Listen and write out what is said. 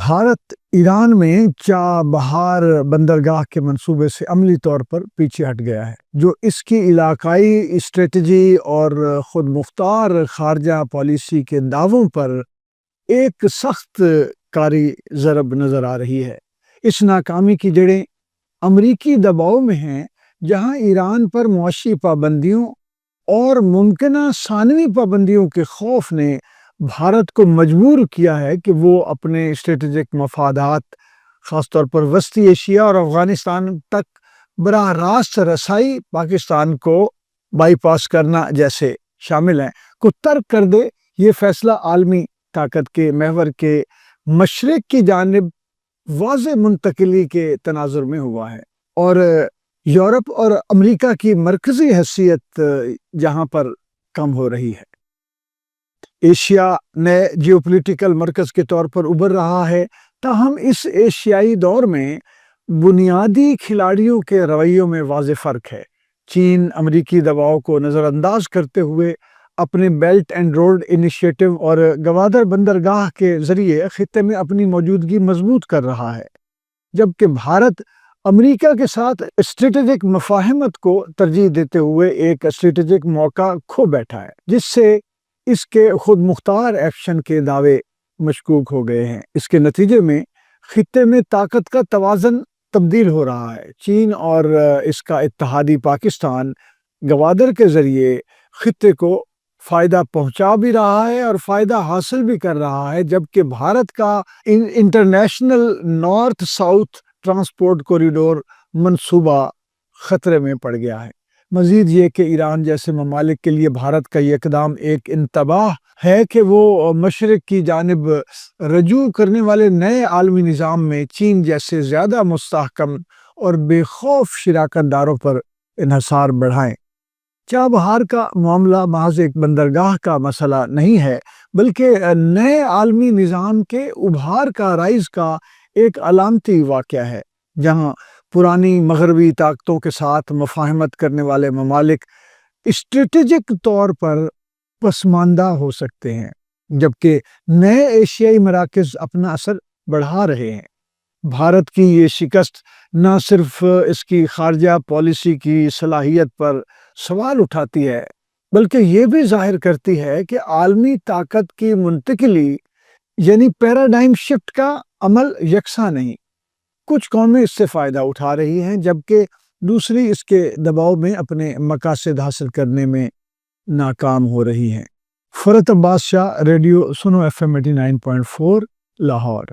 بھارت ایران میں چابہار بندرگاہ کے منصوبے سے عملی طور پر پیچھے ہٹ گیا ہے، جو اس کی علاقائی اسٹریٹجی اور خود مختار خارجہ پالیسی کے دعووں پر ایک سخت کاری ضرب نظر آ رہی ہے۔ اس ناکامی کی جڑیں امریکی دباؤ میں ہیں، جہاں ایران پر معاشی پابندیوں اور ممکنہ ثانوی پابندیوں کے خوف نے بھارت کو مجبور کیا ہے کہ وہ اپنے اسٹریٹجک مفادات، خاص طور پر وسطی ایشیا اور افغانستان تک براہ راست رسائی، پاکستان کو بائی پاس کرنا جیسے شامل ہیں، کو ترک کر دے۔ یہ فیصلہ عالمی طاقت کے محور کے مشرق کی جانب واضح منتقلی کے تناظر میں ہوا ہے، اور یورپ اور امریکہ کی مرکزی حیثیت جہاں پر کم ہو رہی ہے۔ ایشیا نئے جیوپولیٹیکل مرکز کے طور پر ابھر رہا ہے، تاہم اس ایشیائی دور میں بنیادی کھلاڑیوں کے رویوں میں واضح فرق ہے۔ چین امریکی دباؤ کو نظر انداز کرتے ہوئے اپنے بیلٹ اینڈ روڈ انیشیٹو اور گوادر بندرگاہ کے ذریعے خطے میں اپنی موجودگی مضبوط کر رہا ہے، جبکہ بھارت امریکہ کے ساتھ اسٹریٹجک مفاہمت کو ترجیح دیتے ہوئے ایک اسٹریٹجک موقع کھو بیٹھا ہے، جس سے اس کے خود مختار ایکشن کے دعوے مشکوک ہو گئے ہیں۔ اس کے نتیجے میں خطے میں طاقت کا توازن تبدیل ہو رہا ہے۔ چین اور اس کا اتحادی پاکستان گوادر کے ذریعے خطے کو فائدہ پہنچا بھی رہا ہے اور فائدہ حاصل بھی کر رہا ہے، جبکہ بھارت کا international north south transport corridor منصوبہ خطرے میں پڑ گیا ہے۔ مزید یہ کہ ایران جیسے ممالک کے لیے بھارت کا یہ اقدام ایک انتباہ ہے کہ وہ مشرق کی جانب رجوع کرنے والے نئے عالمی نظام میں چین جیسے زیادہ مستحکم اور بے خوف شراکت داروں پر انحصار بڑھائیں۔ چابہار کا معاملہ محض ایک بندرگاہ کا مسئلہ نہیں ہے، بلکہ نئے عالمی نظام کے ابھار کا رائز کا ایک علامتی واقعہ ہے، جہاں پرانی مغربی طاقتوں کے ساتھ مفاہمت کرنے والے ممالک اسٹریٹجک طور پر پسماندہ ہو سکتے ہیں، جبکہ نئے ایشیائی مراکز اپنا اثر بڑھا رہے ہیں۔ بھارت کی یہ شکست نہ صرف اس کی خارجہ پالیسی کی صلاحیت پر سوال اٹھاتی ہے، بلکہ یہ بھی ظاہر کرتی ہے کہ عالمی طاقت کی منتقلی یعنی پیراڈائم شفٹ کا عمل یکساں نہیں۔ کچھ قومیں اس سے فائدہ اٹھا رہی ہیں، جبکہ دوسری اس کے دباؤ میں اپنے مقاصد حاصل کرنے میں ناکام ہو رہی ہیں۔ فرحت عباس شاہ، ریڈیو سنو FM 89.4 لاہور۔